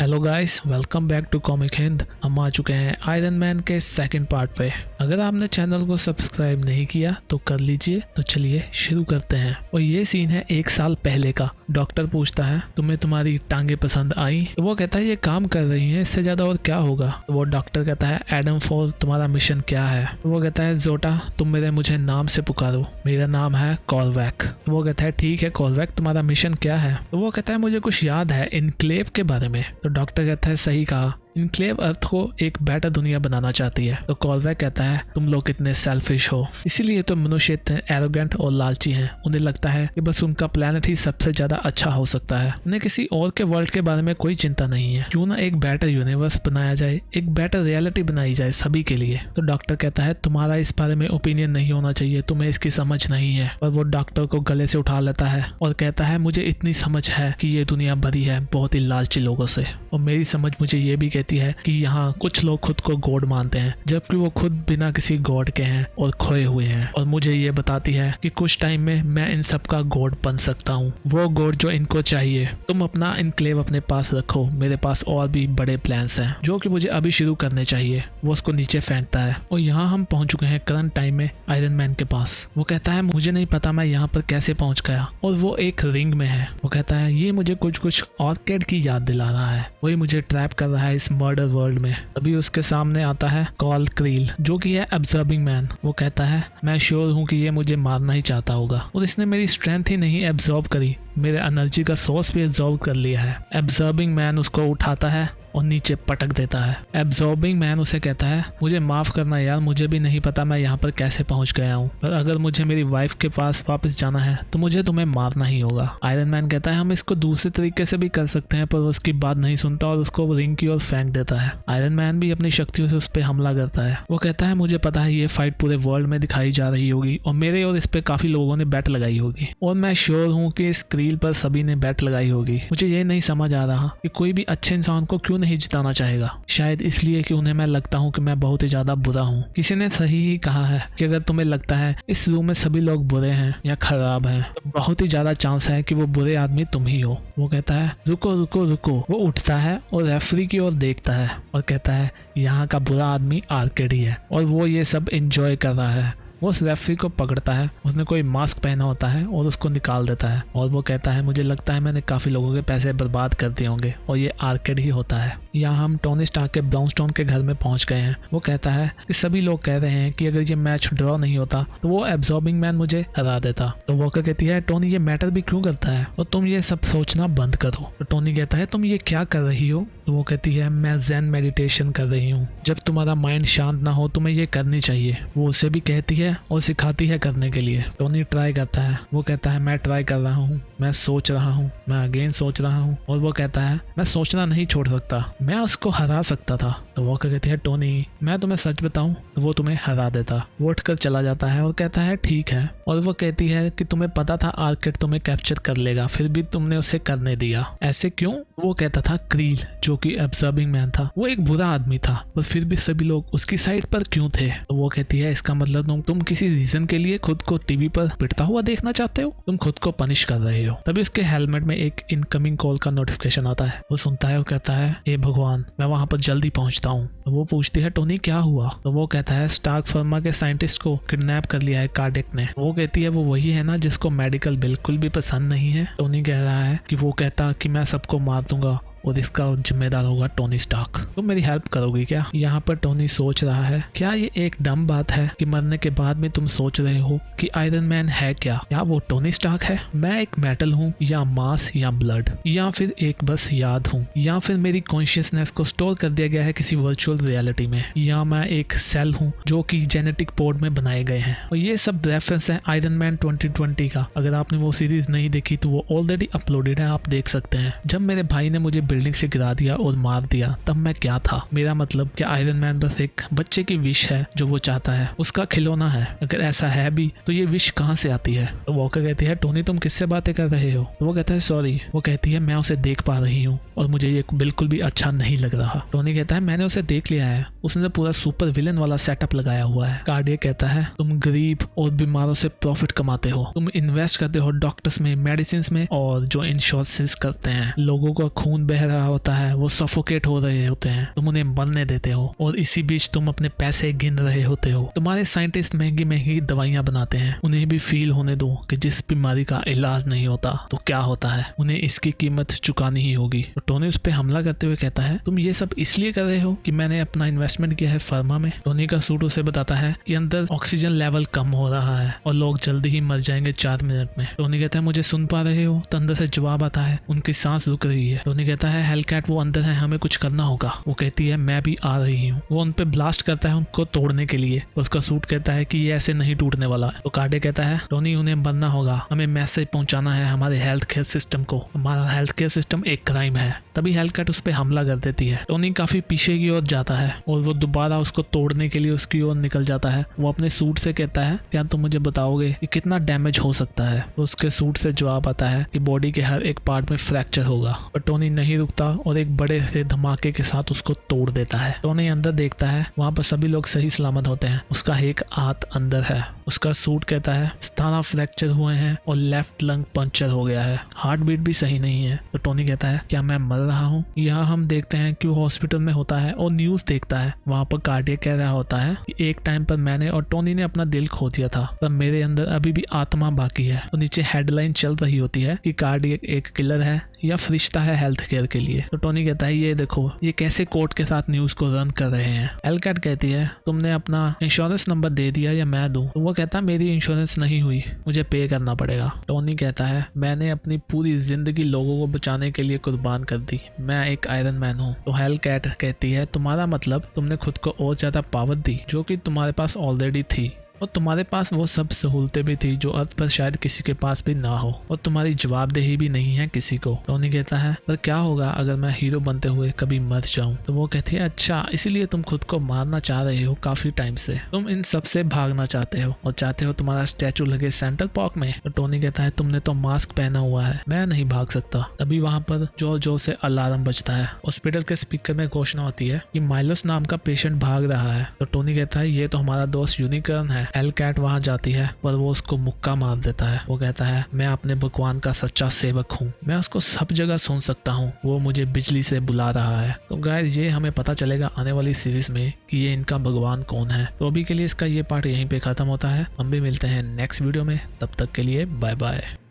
Hello guys, welcome back to comic Hind. हम आ चुके हैं आयरन मैन के सेकंड पार्ट पे। अगर आपने चैनल को सब्सक्राइब नहीं किया तो कर लीजिए। तो चलिए शुरू करते हैं। और ये सीन है 1 साल पहले का। डॉक्टर पूछता है तुम्हें तुम्हारी टांगे पसंद आई? तो वो कहता है ये काम कर रही हैं, इससे ज्यादा और क्या होगा। तो वो डॉक्टर कहता है एडम फोर तुम्हारा मिशन क्या है? तो वो कहता है जोटा तुम मुझे नाम से पुकारो, मेरा नाम है कॉलवैक। तो वो कहता है ठीक है कॉलवैक, तुम्हारा मिशन क्या है? तो वो कहता है मुझे कुछ याद है इनक्लेव के बारे में। तो डॉक्टर कहता है सही कहा, इनक्लेव अर्थ को एक बेटर दुनिया बनाना चाहती है। तो कॉलवैक कहता है तुम लोग कितने सेल्फिश हो, इसीलिए तो मनुष्य इतने एरोगेंट और लालची हैं। उन्हें लगता है कि बस उनका प्लेनेट ही सबसे ज्यादा अच्छा हो सकता है, उन्हें किसी और के वर्ल्ड के बारे में कोई चिंता नहीं है। क्यों ना एक बेटर यूनिवर्स बनाया जाए, एक बेटर रियलिटी बनाई जाए सभी के लिए। तो डॉक्टर कहता है तुम्हारा इस बारे में ओपिनियन नहीं होना चाहिए, तुम्हें इसकी समझ नहीं है। पर वो डॉक्टर को गले से उठा लेता है और कहता है मुझे इतनी समझ है कि ये दुनिया भरी है बहुत ही लालची लोगों से, और मेरी समझ मुझे ये भी कहती है कि यहाँ कुछ लोग खुद को गॉड मानते हैं जबकि वो खुद बिना किसी गॉड के हैं और खोए हुए हैं। और मुझे ये बताती है कि कुछ टाइम में मैं इन सब का गॉड बन सकता हूँ, वो गॉड जो इनको चाहिए। तुम अपना इनक्लेव अपने पास रखो, मेरे पास और भी बड़े प्लान्स हैं जो कि मुझे अभी शुरू करने चाहिए। वो उसको नीचे फेंकता है और यहाँ हम पहुंच चुके हैं करंट टाइम में आयरन मैन के पास। वो कहता है मुझे नहीं पता मैं यहाँ पर कैसे पहुंच गया, और वो एक रिंग में है। वो कहता है ये मुझे कुछ ऑर्किड की याद दिला रहा है, वही मुझे ट्रैप कर रहा है इस मर्डर वर्ल्ड में। अभी उसके सामने आता है कॉल क्रील जो कि है एब्जॉर्बिंग मैन। वो कहता है मैं श्योर हूँ कि ये मुझे मारना ही चाहता होगा, और इसने मेरी स्ट्रेंथ ही नहीं एब्जॉर्ब करी, मेरे एनर्जी का सोर्स भी एब्जॉर्ब कर लिया है। एब्जॉर्बिंग मैन उसको उठाता है और नीचे पटक देता है। एब्जॉर्बिंग मैन उसे कहता है मुझे माफ करना यार, मुझे भी नहीं पता मैं यहाँ पर कैसे पहुंच गया हूँ, पर अगर मुझे मेरी वाइफ के पास वापस जाना है तो मुझे तुम्हें मारना ही होगा। आयरन मैन कहता है हम इसको दूसरे तरीके से भी कर सकते हैं, पर उसकी बात नहीं सुनता और उसको रिंग की ओर फेंक देता है। आयरन मैन भी अपनी शक्तियों से उस पर हमला करता है। वो कहता है मुझे पता है ये फाइट पूरे वर्ल्ड में दिखाई जा रही होगी और मेरे और इस पे काफी लोगों ने बैट लगाई होगी, और मैं श्योर हूँ कि इस क्रील पर सभी ने बैट लगाई होगी। मुझे ये नहीं समझ आ रहा कि कोई भी अच्छे इंसान को क्यों नहीं जिताना चाहेगा। शायद इसलिए कि उन्हें मैं लगता हूँ कि मैं बहुत ही ज्यादा बुरा हूँ। किसी ने सही ही कहा है कि अगर तुम्हें लगता है इस रूम में सभी लोग बुरे हैं या खराब हैं, तो बहुत ही ज्यादा चांस है कि वो बुरे आदमी तुम ही हो। वो कहता है रुको रुको रुको। वो उठता है और रेफरी की ओर देखता है और कहता है यहाँ का बुरा आदमी आर्किड ही है, और वो ये सब एंजॉय कर रहा है। वो उस रेफरी को पकड़ता है, उसने कोई मास्क पहना होता है और उसको निकाल देता है, और वो कहता है मुझे लगता है मैंने काफी लोगों के पैसे बर्बाद कर दिए होंगे और ये आर्किड ही होता है। यहाँ हम टोनी स्टार्क के ब्राउनस्टोन के घर में पहुंच गए हैं। वो कहता है कि सभी लोग कह रहे हैं कि अगर ये मैच ड्रॉ नहीं होता तो वो एब्जॉर्बिंग मैन मुझे हरा देता। तो वॉकर कहती है टोनी ये मैटर भी क्यों करता है, और तुम ये सब सोचना बंद करो। तो टोनी कहता है तुम ये क्या कर रही हो? तो वो कहती है मैं ज़ेन मेडिटेशन कर रही हूँ, जब तुम्हारा माइंड शांत ना हो तुम्हें ये करनी चाहिए। वो उसे भी कहती है और सिखाती है करने के लिए। टोनी ट्राई करता है। वो कहता है मैं ट्राई कर रहा हूँ, मैं सोच रहा हूँ, मैं अगेन सोच रहा हूँ, और वो कहता है मैं सोचना नहीं छोड़ सकता, मैं उसको हरा सकता था। तो वो कहती है टोनी मैं तुम्हें सच बताऊं तो वो तुम्हें हरा देता। वो उठकर चला जाता है और कहता है ठीक है, और वो कहती है कि तुम्हें पता था आर्किड तुम्हें कैप्चर कर लेगा, फिर भी तुमने उसे करने दिया, ऐसे क्यों? वो कहता था क्रील जो कि एब्जॉर्बिंग मैन था वो एक बुरा आदमी था, पर फिर भी सभी लोग उसकी साइड पर क्यों थे? तो वो कहती है इसका मतलब तुम किसी रीजन के लिए खुद को टीवी पर पिटता हुआ देखना चाहते हो, तुम खुद को पनिश कर रहे हो। तभी उसके हेलमेट में एक इनकमिंग कॉल का नोटिफिकेशन आता है। वो सुनता है और कहता है हे भगवान मैं वहां पर जल्दी पहुंचता हूँ। तो वो पूछती है टोनी क्या हुआ? तो वो कहता है स्टार्क फर्मा के साइंटिस्ट को किडनैप कर लिया है कार्डिक ने। वो कहती है वो वही है ना जिसको मेडिकल बिल्कुल भी पसंद नहीं है। टोनी कह रहा है कि वो कहता कि मैं सबको मार दूंगा और इसका जिम्मेदार होगा टोनी स्टार्क, तुम मेरी हेल्प करोगी क्या? यहाँ पर टोनी सोच रहा है क्या ये एक डम बात है कि मरने के बाद में तुम सोच रहे हो कि आयरन मैन है क्या वो टोनी स्टार्क है? मैं एक मेटल हूँ या मास या ब्लड, या फिर एक बस याद हूँ, या फिर मेरी कॉन्शियसनेस को स्टोर कर दिया गया है किसी वर्चुअल रियलिटी में, या मैं एक सेल हूँ जो कि जेनेटिक पोर्ट में बनाए गए हैं। और ये सब रेफरेंस है आयरन मैन 2020 का। अगर आपने वो सीरीज नहीं देखी तो वो ऑलरेडी अपलोडेड है, आप देख सकते हैं। जब मेरे भाई ने मुझे बिल्डिंग से गिरा दिया और मार दिया तब मैं क्या था? मेरा मतलब क्या आयरन मैन बस एक बच्चे की विश है जो वो चाहता है, उसका खिलौना है? अगर ऐसा है भी तो ये विश कहाँ से आती है? तो वॉकर कहती है टोनी तुम किससे बातें कर रहे हो? तो वो कहता है सॉरी। वो कहती है मैं उसे देख पा रही हूँ और मुझे ये बिल्कुल भी अच्छा नहीं लग रहा। टोनी कहता है मैंने उसे देख लिया है, उसने पूरा सुपर विलन वाला सेटअप लगाया हुआ है। कार्डियक कहता है तुम गरीब और बीमारों से प्रॉफिट कमाते हो, तुम इन्वेस्ट करते हो डॉक्टर्स में, मेडिसिन में, और जो इंश्योरेंस करते हैं लोगों का खून बह कह रहा होता है वो सफोकेट हो रहे होते हैं, तुम उन्हें मरने देते हो और इसी बीच तुम अपने पैसे गिन रहे होते हो। तुम्हारे साइंटिस्ट महंगी महंगी दवाइयां बनाते हैं, उन्हें भी फील होने दो कि जिस बीमारी का इलाज नहीं होता तो क्या होता है, उन्हें इसकी कीमत चुकानी ही होगी। तो टोनी उस पर हमला करते हुए कहता है तुम ये सब इसलिए कर रहे हो कि मैंने अपना इन्वेस्टमेंट किया है फर्मा में। टोनी का सूट उसे बताता है कि अंदर ऑक्सीजन लेवल कम हो रहा है और लोग जल्दी ही मर जाएंगे 4 मिनट में। टोनी कहता है मुझे सुन पा रहे हो? तो अंदर से जवाब आता है उनकी सांस रुक रही है। टोनी कहता है हेलकैट वो अंदर है, हमें कुछ करना होगा। वो कहती है मैं भी आ रही हूँ। वो उन पे ब्लास्ट करता है उनको तोड़ने के लिए। उसका सूट कहता है कि ये ऐसे नहीं टूटने वाला है। तो कार्डे कहता है टोनी उन्हें मरना होगा, हमें मैसेज पहुंचाना है हमारे हेल्थ केयर सिस्टम को, हमारा हेल्थ केयर सिस्टम एक क्राइम है। तभी हेलकैट उस पर हमला कर देती है। टोनी काफी पीछे की ओर जाता है और वो दोबारा उसको तोड़ने के लिए उसकी ओर निकल जाता है। वो अपने सूट से कहता है क्या तुम मुझे बताओगे कि कितना डैमेज हो सकता है? तो उसके सूट से जवाब आता है कि बॉडी के हर एक पार्ट में फ्रैक्चर होगा। पर टोनी नहीं रुकता और एक बड़े से धमाके के साथ उसको तोड़ देता है। टोनी अंदर देखता है वहां पर सभी लोग सही सलामत होते हैं, उसका एक हाथ अंदर है। उसका सूट कहता है 17 फ्रैक्चर हुए हैं और लेफ्ट लंग पंचर हो गया है, हार्ट बीट भी सही नहीं है। तो टोनी कहता है क्या मैं मर रहा हूँ? यहाँ हम देखते हैं कि वो हॉस्पिटल में होता है और न्यूज देखता है। वहां पर कार्डियक कह रहा होता है कि एक टाइम पर मैंने और टोनी ने अपना दिल खो दिया था, पर मेरे अंदर अभी भी आत्मा बाकी है। तो नीचे हेडलाइन चल रही होती है कि कार्डियक एक किलर है या फरिश्ता है हेल्थ केयर के लिए। तो टोनी कहता है ये देखो ये कैसे कोर्ट के साथ न्यूज को रन कर रहे हैं। हेलकैट कहती है तुमने अपना इंश्योरेंस नंबर दे दिया या मैं दूं? तो वो कहता है मेरी इंश्योरेंस नहीं हुई, मुझे पे करना पड़ेगा। टोनी कहता है मैंने अपनी पूरी जिंदगी लोगों को बचाने के लिए कुर्बान कर दी, मैं एक आयरन मैन हूँ। तो हेलकैट कहती है तुम्हारा मतलब तुमने खुद को और ज्यादा पावर दी जो कि तुम्हारे पास ऑलरेडी थी, और तुम्हारे पास वो सब सहूलतें भी थी जो अर्थ पर शायद किसी के पास भी ना हो, और तुम्हारी जवाबदेही भी नहीं है किसी को। टोनी कहता है पर क्या होगा अगर मैं हीरो बनते हुए कभी मर जाऊं? तो वो कहती है अच्छा इसीलिए तुम खुद को मारना चाह रहे हो काफी टाइम से, तुम इन सब से भागना चाहते हो और चाहते हो तुम्हारा स्टैचू लगे सेंटर पार्क में। तो टोनी कहता है तुमने तो मास्क पहना हुआ है, मैं नहीं भाग सकता। तभी वहां पर जोर जोर से अलार्म बजता है। हॉस्पिटल के स्पीकर में घोषणा होती है कि माइलोस नाम का पेशेंट भाग रहा है। तो टोनी कहता है ये तो हमारा दोस्त यूनिकॉर्न है। हेलकैट वहां जाती है पर वो उसको मुक्का मार देता है। वो कहता है मैं अपने भगवान का सच्चा सेवक हूँ, मैं उसको सब जगह सुन सकता हूँ, वो मुझे बिजली से बुला रहा है। तो गाइस ये हमें पता चलेगा आने वाली सीरीज में कि ये इनका भगवान कौन है। तो अभी के लिए इसका ये पार्ट यहीं पे खत्म होता है, हम भी मिलते हैं नेक्स्ट वीडियो में, तब तक के लिए बाय बाय।